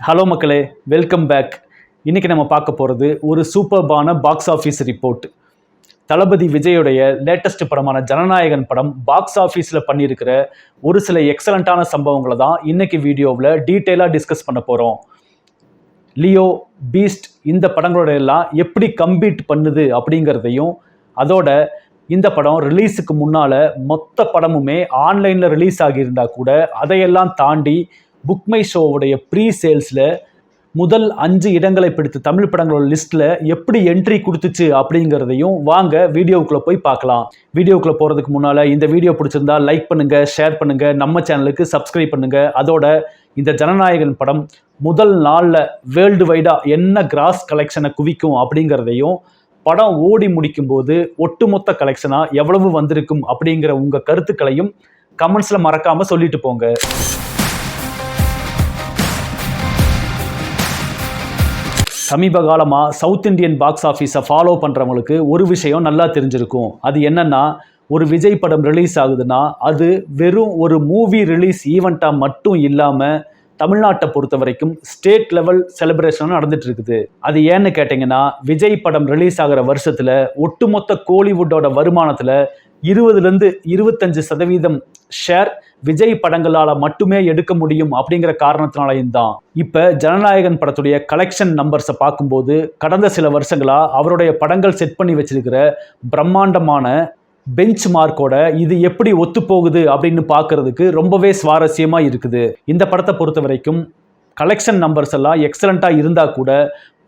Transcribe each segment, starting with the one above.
Hello மக்களே, welcome back. இன்றைக்கி நம்ம பார்க்க போகிறது ஒரு சூப்பர்பான பாக்ஸ் ஆஃபீஸ் ரிப்போர்ட். தளபதி விஜயுடைய லேட்டஸ்ட் படமான ஜனநாயகன் படம் பாக்ஸ் ஆஃபீஸில் பண்ணியிருக்கிற ஒரு சில எக்ஸலண்ட்டான சம்பவங்களை தான் இன்றைக்கி வீடியோவில் டீட்டெயிலாக டிஸ்கஸ் பண்ண போகிறோம். லியோ, பீஸ்ட் இந்த படங்களோட எல்லாம் எப்படி கம்பீட் பண்ணுது அப்படிங்கிறதையும், அதோட இந்த படம் ரிலீஸுக்கு முன்னால் மொத்த படமுமே ஆன்லைனில் ரிலீஸ் ஆகியிருந்தால் கூட அதையெல்லாம் தாண்டி புக் மை ஷோவுடைய ப்ரீ சேல்ஸில் முதல் 5 இடங்களை பிடித்த தமிழ் படங்களோட லிஸ்ட்டில் எப்படி என்ட்ரி கொடுத்துச்சு அப்படிங்கிறதையும் வாங்க வீடியோவுக்குள்ளே போய் பார்க்கலாம். வீடியோக்குள்ளே போகிறதுக்கு முன்னால் இந்த வீடியோ பிடிச்சிருந்தா லைக் பண்ணுங்கள், ஷேர் பண்ணுங்கள், நம்ம சேனலுக்கு சப்ஸ்கிரைப் பண்ணுங்கள். அதோட இந்த ஜனநாயகன் படம் முதல் நாளில் வேர்ல்டு வைடாக என்ன கிராஸ் கலெக்ஷனை குவிக்கும் அப்படிங்கிறதையும், படம் ஓடி முடிக்கும்போது ஒட்டுமொத்த கலெக்ஷனாக எவ்வளவு வந்திருக்கும் அப்படிங்கிற உங்கள் கருத்துக்களையும் கமெண்ட்ஸில் மறக்காமல் சொல்லிட்டு போங்க. சமீப காலமாக சவுத் இண்டியன் பாக்ஸ் ஆஃபீஸை ஃபாலோ பண்ணுறவங்களுக்கு ஒரு விஷயம் நல்லா தெரிஞ்சிருக்கும். அது என்னென்னா, ஒரு விஜய் படம் ரிலீஸ் ஆகுதுன்னா அது வெறும் ஒரு மூவி ரிலீஸ் ஈவெண்ட்டாக மட்டும் இல்லாமல் தமிழ்நாட்டை பொறுத்த வரைக்கும் ஸ்டேட் லெவல் செலிப்ரேஷன் நடந்துட்டு இருக்குது. அது ஏன்னு கேட்டிங்கன்னா, விஜய் படம் ரிலீஸ் ஆகிற வருஷத்தில் ஒட்டுமொத்த கோலிவுட்டோட வருமானத்தில் 20லேருந்து 25% ஷேர் விஜய் படங்களால் மட்டுமே எடுக்க முடியும் அப்படிங்கிற காரணத்தினாலையும் தான். இப்போ ஜனநாயகன் படத்துடைய கலெக்ஷன் நம்பர்ஸை பார்க்கும்போது கடந்த சில வருஷங்களாக அவருடைய படங்கள் செட் பண்ணி வச்சிருக்கிற பிரம்மாண்டமான பெஞ்ச் மார்க்கோட இது எப்படி ஒத்து போகுது அப்படின்னு பார்க்கறதுக்கு ரொம்பவே சுவாரஸ்யமாக இருக்குது. இந்த படத்தை பொறுத்த வரைக்கும் கலெக்ஷன் நம்பர்ஸ் எல்லாம் எக்ஸலண்ட்டாக இருந்தால் கூட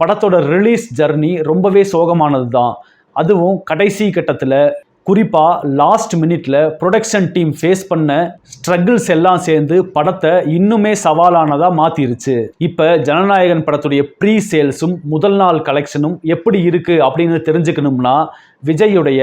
படத்தோட ரிலீஸ் ஜர்னி ரொம்பவே சோகமானது தான். அதுவும் கடைசி கட்டத்தில், குறிப்பாக லாஸ்ட் மினிட்ல ப்ரொடக்ஷன் டீம் ஃபேஸ் பண்ண ஸ்ட்ரகிள்ஸ் எல்லாம் சேர்ந்து படத்தை இன்னுமே சவாலானதாக மாற்றிருச்சு. இப்போ ஜனநாயகன் படத்துடைய ப்ரீ சேல்ஸும் முதல் நாள் கலெக்ஷனும் எப்படி இருக்குது அப்படின்னு தெரிஞ்சுக்கணும்னா விஜயுடைய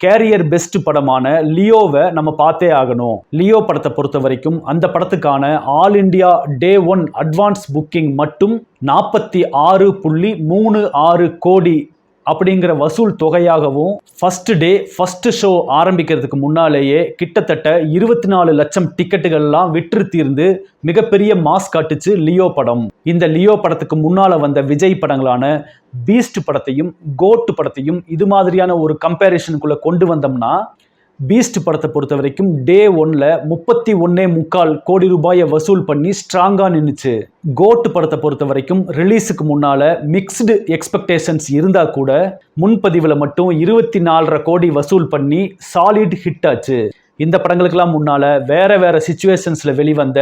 கேரியர் பெஸ்ட் படமான லியோவை நம்ம பார்த்தே ஆகணும். லியோ படத்தை பொறுத்த வரைக்கும் அந்த படத்துக்கான ஆல் இண்டியா டே 1 அட்வான்ஸ் புக்கிங் மட்டும் 46.36 கோடி அப்படிங்கிற வசூல் தொகையாகவும், ஃபர்ஸ்ட் டே ஃபர்ஸ்ட் ஷோ ஆரம்பிக்கிறதுக்கு முன்னாலேயே கிட்டத்தட்ட 24 லட்சம் டிக்கெட்டுகள்லாம் விற்று தீர்ந்து மிகப்பெரிய மாஸ் காட்டுச்சு லியோ படம். இந்த லியோ படத்துக்கு முன்னால் வந்த விஜய் படங்களான பீஸ்ட் படத்தையும் கோட் படத்தையும் இது மாதிரியான ஒரு கம்பேரிஷனுக்குள்ளே கொண்டு வந்தோம்னா, பீஸ்ட் படத்தை பொறுத்த வரைக்கும் டே 1ல் 31.25 கோடி ரூபாயை வசூல் பண்ணி ஸ்ட்ராங்காக நின்றுச்சு. கோட் படத்தை பொறுத்த வரைக்கும் ரிலீஸுக்கு முன்னால் மிக்ஸ்டு எக்ஸ்பெக்டேஷன்ஸ் இருந்தால் கூட முன்பதிவில் மட்டும் 24.5 கோடி வசூல் பண்ணி சாலிட் ஹிட் ஆச்சு. இந்த படங்களுக்கெல்லாம் முன்னால் வேற சிச்சுவேஷன்ஸில் வெளிவந்த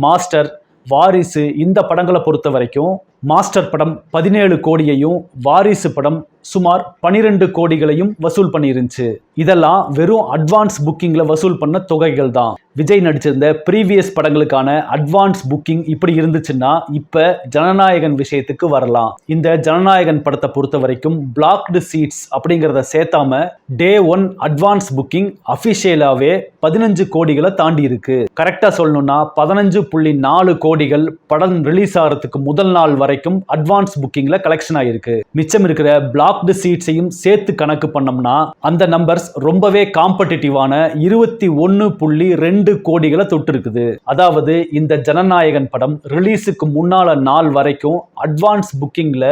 மாஸ்டர், வாரிசு இந்த படங்களை பொறுத்த வரைக்கும் மாஸ்டர் படம் 17 கோடியையும் வாரிசு படம் சுமார் 12 கோடிகளையும் வசூல் பண்ணிருந்துச்சு. இதெல்லாம் வெறும் அட்வான்ஸ் புக்கிங்கில் வசூல் பண்ண தொகைகள் தான். விஜய் நடிச்சிருந்த ப்ரீவியஸ் படங்களுக்கான அட்வான்ஸ் புக்கிங் இப்படி இருந்துச்சுன்னா இப்போ ஜனநாயகன் விஷயத்துக்கு வரலாம். இந்த ஜனநாயகன் படத்தை பொறுத்த வரைக்கும் பிளாக்டு சீட்ஸ் அப்படிங்கிறத சேர்த்தாம டே 1 அட்வான்ஸ் புக்கிங் அஃபிஷியலாகவே 15 கோடிகளை தாண்டி இருக்கு. கரெக்டாக சொல்லணும்னா 15.4 கோடிகள் படம் ரிலீஸ் ஆகிறதுக்கு முதல் நாள் வரைக்கும் அட்வான்ஸ் புக்கிங்ல கலெக்ஷன் ஆயிருக்கு. மிச்சம் இருக்கிற பிளாக்டு சீட்ஸையும் சேர்த்து கணக்கு பண்ணோம்னா அந்த நம்பர்ஸ் ரொம்பவே காம்படிட்டிவான 21.2 கோடிகளை தொட்டு இருக்குது. அதாவது இந்த ஜனநாயகன் படம் ரிலீஸுக்கு முன்னால நாள் வரைக்கும் அட்வான்ஸ் புக்கிங்ல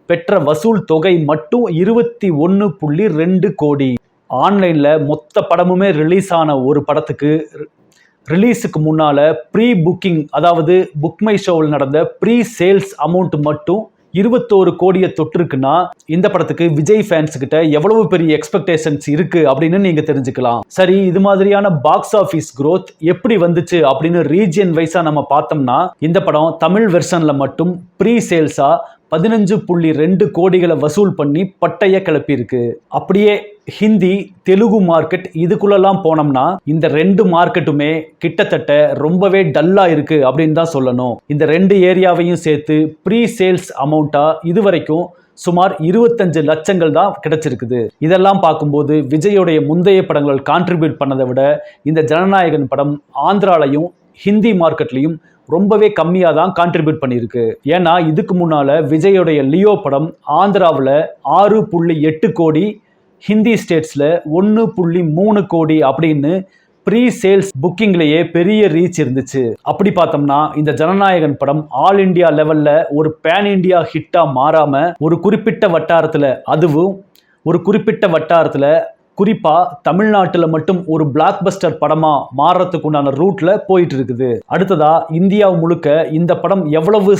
பெற்ற வசூல் தொகை மட்டும் 21.2 கோடி. ஆன்லைன்ல மொத்த படமுமே ரிலீஸ் ஆன ஒரு படத்துக்கு ரிலீஸுக்கு முன்னால் ப்ரீ புக்கிங், அதாவது புக் மை ஷோவில் நடந்த ப்ரீ சேல்ஸ் அமௌண்ட் மட்டும் 21 கோடியை தொட்டிருக்குன்னா இந்த படத்துக்கு விஜய் ஃபேன்ஸ் கிட்ட எவ்வளவு பெரிய எக்ஸ்பெக்டேஷன்ஸ் இருக்கு அப்படின்னு நீங்க தெரிஞ்சுக்கலாம். சரி, இது மாதிரியான பாக்ஸ் ஆஃபீஸ் growth எப்படி வந்துச்சு அப்படின்னு ரீஜியன் வைஸா நம்ம பார்த்தோம்னா, இந்த படம் தமிழ் வெர்ஷன்ல மட்டும் ப்ரீ சேல்ஸா 15.2 கோடிகளை வசூல் பண்ணி பட்டைய கிளப்பி இருக்கு. அப்படியே ஹிந்தி, தெலுங்கு மார்க்கெட் இதுக்குள்ளெல்லாம் போனோம்னா இந்த 2 மார்க்கெட்டுமே கிட்டத்தட்ட ரொம்பவே டல்லா இருக்கு அப்படின்னு தான் சொல்லணும். இந்த 2 ஏரியாவையும் சேர்த்து ப்ரீ சேல்ஸ் அமௌண்ட்டா இதுவரைக்கும் சுமார் 25 லட்சங்கள் தான் கிடைச்சிருக்குது. இதெல்லாம் பார்க்கும்போது விஜயோடைய முந்தைய படங்கள் கான்ட்ரிபியூட் பண்ணதை விட இந்த ஜனநாயகன் படம் ஆந்திராலையும் ஹிந்தி மார்க்கெட்லையும் ரொம்பவே கம்மியாக தான் கான்ட்ரிபியூட் பண்ணியிருக்கு. ஏன்னா இதுக்கு முன்னால் விஜயோடைய லியோ படம் ஆந்திராவில் 6.8 கோடி, ஹிந்தி ஸ்டேட்ஸில் 1.3 கோடி அப்படின்னு ப்ரீ சேல்ஸ் புக்கிங்லயே பெரிய ரீச் இருந்துச்சு. அப்படி பார்த்தோம்னா இந்த ஜனநாயகன் படம் ஆல் இண்டியா லெவல்ல ஒரு பேன் இண்டியா ஹிட்டா மாறாம ஒரு குறிப்பிட்ட வட்டாரத்துல குறிப்பா தமிழ்நாட்டுல மட்டும் ஒரு பிளாக் பஸ்டர் படமா மாறதுக்கு உண்டான ரூட்ல போயிட்டு இருக்குது. அடுத்ததா இந்தியா முழுக்க இந்த படம் எவ்வளவு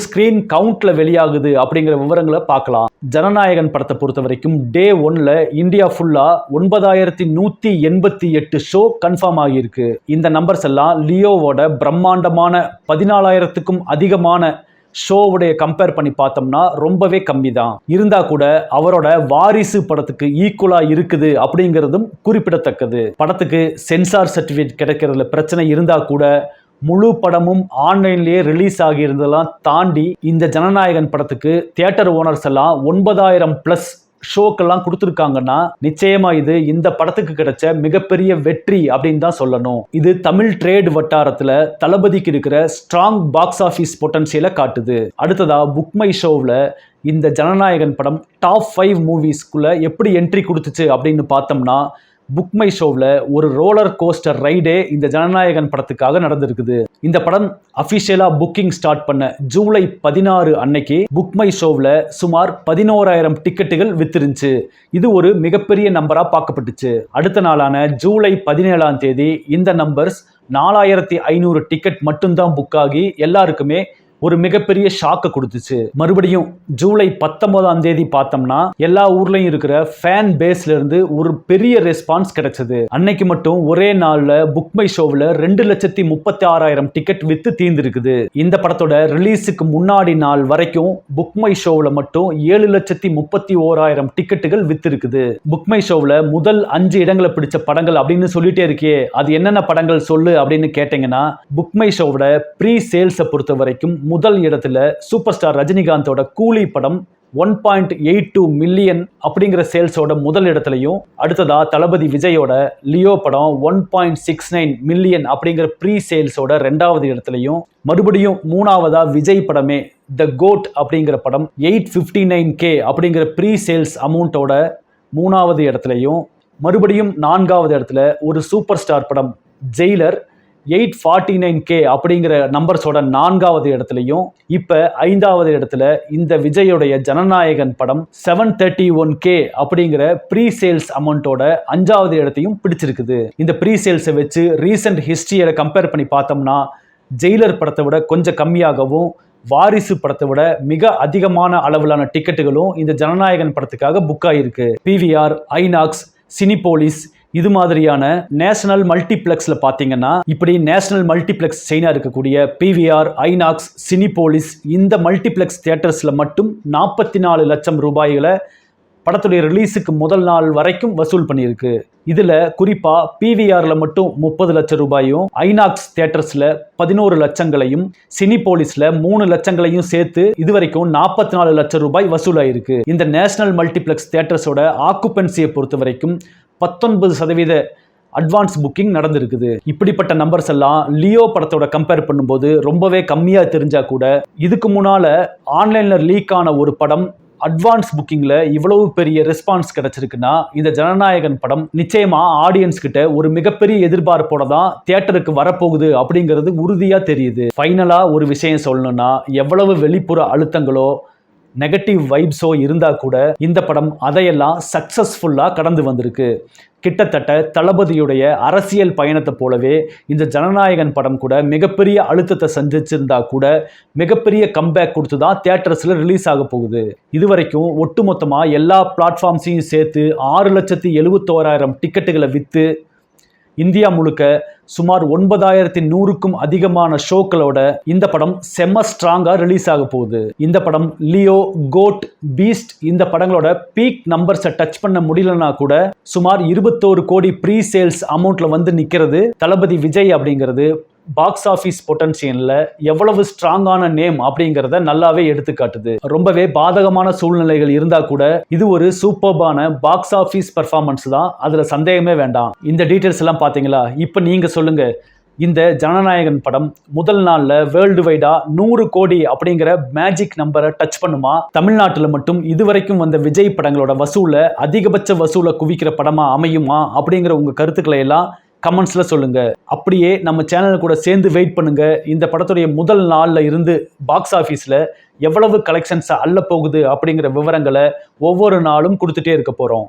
ஸ்கிரீன் கவுண்ட்ல வெளியாகுது அப்படிங்கிற விவரங்களை பார்க்கலாம். ஜனநாயகன் படத்தை பொறுத்த வரைக்கும் டே 1ல இந்தியா ஃபுல்லா 9188 ஷோ கன்ஃபார்ம் ஆகியிருக்கு. இந்த நம்பர்ஸ் எல்லாம் லியோவோட பிரம்மாண்டமான 14,000க்கும் அதிகமான ஷோவுடைய கம்பேர் பண்ணி பார்த்தோம்னா ரொம்பவே கம்மி தான். இருந்தா கூட அவரோட வாரிசு படத்துக்கு ஈக்குவலா இருக்குது அப்படிங்கிறதும் குறிப்பிடத்தக்கது. படத்துக்கு சென்சார் சர்டிபிகேட் கிடைக்கிறதுல பிரச்சனை இருந்தா கூட முழு படமும் ஆன்லைன்லயே ரிலீஸ் ஆகி இருந்ததெல்லாம் தாண்டி இந்த ஜனநாயகன் படத்துக்கு தியேட்டர் ஓனர்ஸ் எல்லாம் 9,000+ ஷோக்கெல்லாம் கொடுத்துருக்காங்கன்னா நிச்சயமா இது இந்த படத்துக்கு கிடைச்ச மிகப்பெரிய வெற்றி அப்படின்னு தான் சொல்லணும். இது தமிழ் ட்ரேட் வட்டாரத்துல தளபதிக்கு இருக்கிற ஸ்ட்ராங் பாக்ஸ் ஆஃபீஸ் பொட்டன்ஷியலை காட்டுது. அடுத்ததா புக் மை ஷோவில் இந்த ஜனநாயகன் படம் டாப் 5 மூவிஸ்குள்ள எப்படி என்ட்ரி கொடுத்துச்சு அப்படின்னு பார்த்தோம்னா புக் மை ஷோவில் ஒரு ரோலர் கோஸ்டர் ரைடே இந்த ஜனநாயகன் படத்துக்காக நடந்திருக்குது. இந்த படம் அஃபிஷியலாக புக்கிங் ஸ்டார்ட் பண்ண ஜூலை 16 அன்னைக்கு புக் மை ஷோவில் சுமார் 11,000 டிக்கெட்டுகள் வித்துருந்துச்சு. இது ஒரு மிகப்பெரிய நம்பராக பார்க்கப்பட்டுச்சு. அடுத்த நாளான ஜூலை 17ஆம் தேதி இந்த நம்பர்ஸ் 4,500 டிக்கெட் மட்டும்தான் புக் ஆகி எல்லாருக்குமே ஒரு மிகப்பெரிய ஷாக்கை கொடுத்துச்சு. மறுபடியும் ஜூலை 19ஆம் தேதி பார்த்தோம்னா எல்லா ஊர்லயும் இருக்கிற ஃபேன் பேஸ்ல இருந்து ஒரு பெரிய ரெஸ்பான்ஸ் கிடைச்சது. அன்னைக்கு மட்டும் ஒரே நாள்ல புக் மை ஷோவில் 2,36,000 டிக்கெட் வித்து தீர்ந்திருக்குது. இந்த படத்தோட ரிலீஸுக்கு முன்னாடி நாள் வரைக்கும் புக் மை ஷோவில் மட்டும் 7,31,000 டிக்கெட்டுகள் வித்து இருக்குது. புக் மை ஷோவில் முதல் 5 இடங்களை பிடிச்ச படங்கள் அப்படின்னு சொல்லிட்டே இருக்கே, அது என்னென்ன படங்கள் சொல்லு அப்படின்னு கேட்டீங்கன்னா புக் மை ஷோவோட ப்ரீ சேல்ஸை பொறுத்த வரைக்கும் முதல் இடத்துல சூப்பர் ஸ்டார் ரஜினிகாந்தோட கூலி படம் 1.82 மில்லியன் அப்படிங்கிற சேல்ஸோட முதல் இடத்துலையும், அடுத்ததா தளபதி விஜயோட லியோ படம் 1.69 மில்லியன் அப்படிங்கிற ப்ரீ சேல்ஸோட 2வது இடத்துலையும், மறுபடியும் 3வதா விஜய் படமே த கோட் அப்படிங்கிற படம் 859K அப்படிங்கிற ப்ரீ சேல்ஸ் அமௌண்ட்டோட 3வது இடத்துலையும், மறுபடியும் 4வது இடத்துல ஒரு சூப்பர் ஸ்டார் படம் ஜெயிலர் 849K அப்படிங்கிற நம்பர்ஸோட 4வது இடத்துலையும், இப்ப 5வது இடத்துல இந்த விஜயோடைய ஜனநாயகன் படம் 731K அப்படிங்கிற ப்ரீ சேல்ஸ் அமௌண்ட்டோட 5வது இடத்தையும் பிடிச்சிருக்குது. இந்த ப்ரீ சேல்ஸை வச்சு ரீசெண்ட் ஹிஸ்டரியை கம்பேர் பண்ணி பார்த்தோம்னா ஜெயிலர் படத்தை விட கொஞ்சம் கம்மியாகவும் வாரிசு படத்தை விட மிக அதிகமான அளவிலான டிக்கெட்டுகளும் இந்த ஜனநாயகன் படத்துக்காக புக் ஆகிருக்கு. PVR, ஐநாக்ஸ், சினிபோலிஸ் இது மாதிரியான நேஷனல் மல்டிப்ளெக்ஸ்ல பாத்தீங்கன்னா இப்படி நேஷனல் மல்டிப்ளெக்ஸ் செயினா இருக்கக்கூடிய PVR, ஐநாக்ஸ், சினிபோலிஸ் இந்த மல்டிப்ளெக்ஸ் தியேட்டர்ஸ்ல மட்டும் 44 லட்சம் ரூபாய்களை படத்துடைய ரிலீஸுக்கு முதல் நாள் வரைக்கும் வசூல் பண்ணியிருக்கு. இதுல குறிப்பா PVRல மட்டும் 30 லட்சம் ரூபாயும், ஐநாக்ஸ் தியேட்டர்ஸ்ல 11 லட்சங்களையும், சினிபோலிஸ்ல 3 லட்சங்களையும் சேர்த்து இதுவரைக்கும் 44 லட்சம் ரூபாய் வசூலாயிருக்கு. இந்த நேஷனல் மல்டிப்ளெக்ஸ் தியேட்டர்ஸோட ஆக்குபென்சியை பொறுத்த வரைக்கும் 19% அட்வான்ஸ் புக்கிங் நடந்திருக்குது. இப்படிப்பட்ட நம்பர்ஸ் எல்லாம் லியோ படத்தோட கம்பேர் பண்ணும்போது ரொம்பவே கம்மியா தெரிஞ்சா கூட இதுக்கு முன்னால ஆன்லைன்ல லீக் ஆன ஒரு படம் அட்வான்ஸ் புக்கிங்ல இவ்வளவு பெரிய ரெஸ்பான்ஸ் கிடைச்சிருக்குன்னா இந்த ஜனநாயகன் படம் நிச்சயமா ஆடியன்ஸ் கிட்ட ஒரு மிகப்பெரிய எதிர்பார்ப்போட தான் தியேட்டருக்கு வரப்போகுது அப்படிங்கிறது உறுதியா தெரியுது. ஃபைனலா ஒரு விஷயம் சொல்லணும்னா எவ்வளவு வெளிப்புற அழுத்தங்களோ நெகட்டிவ் வைப்ஸோ இருந்தா கூட இந்த படம் அதையெல்லாம் சக்சஸ்ஃபுல்லா கடந்து வந்திருக்கு. கிட்டத்தட்ட தளபதியுடைய அரசியல் பயணத்தை போலவே இந்த ஜனநாயகன் படம் கூட மிகப்பெரிய அழுத்தத்தை சந்திச்சிருந்தா கூட மிகப்பெரிய கம்பேக் கொடுத்து தான் தியேட்டர்ஸ்ல ரிலீஸ் ஆக போகுது. இதுவரைக்கும் ஒட்டுமொத்தமா எல்லா பிளாட்ஃபார்ம்ஸையும் சேர்த்து 6,71,000 டிக்கெட்டுகளை வித்து இந்தியா முழுக்க சுமார் 9,100க்கும் அதிகமான ஷோக்களோட இந்த படம் செம்ம ஸ்ட்ராங்கா ரிலீஸ் ஆக போகுது. இந்த படம் லியோ, கோட், பீஸ்ட் இந்த படங்களோட பீக் நம்பர்ஸை டச் பண்ண முடியலன்னா கூட சுமார் 21 கோடி ப்ரீ சேல்ஸ் அமௌண்ட்ல வந்து நிக்கிறது தளபதி விஜய் அப்படிங்கிறது பாக்ஸ் ஆஃபீஸ் பொட்டன்ஷியல்ல எவ்வளவு ஸ்ட்ராங்கான நேம் அப்படிங்கிறத நல்லாவே எடுத்து காட்டுது. ரொம்பவே பாதகமான சூழ்நிலைகள் இருந்தா கூட இது ஒரு சூப்பர்பான பாக்ஸ் ஆஃபீஸ் பெர்ஃபார்மன்ஸ் தான், அதுல சந்தேகமே வேண்டாம். இந்த டீடைல்ஸ் எல்லாம் பாத்தீங்களா? இப்ப நீங்க சொல்லுங்க, இந்த ஜனநாயகன் படம் முதல் நாள்ல வேர்ல்டு வைடா 100 கோடி அப்படிங்கிற மேஜிக் நம்பரை டச் பண்ணுமா? தமிழ்நாட்டில் மட்டும் இதுவரைக்கும் வந்த விஜய் படங்களோட வசூலை அதிகபட்ச வசூலை குவிக்கிற படமா அமையுமா அப்படிங்கிற உங்க கருத்துக்களை எல்லாம் கமெண்ட்ஸ்ல சொல்லுங்க. அப்படியே நம்ம சேனல் கூட சேர்ந்து வெயிட் பண்ணுங்க. இந்த படத்துடைய முதல் நாள்ல இருந்து பாக்ஸ் ஆஃபீஸ்ல எவ்வளவு கலெக்ஷன்ஸ் அள்ள போகுது அப்படிங்கிற விவரங்களை ஒவ்வொரு நாளும் கொடுத்துட்டே இருக்க போறோம்.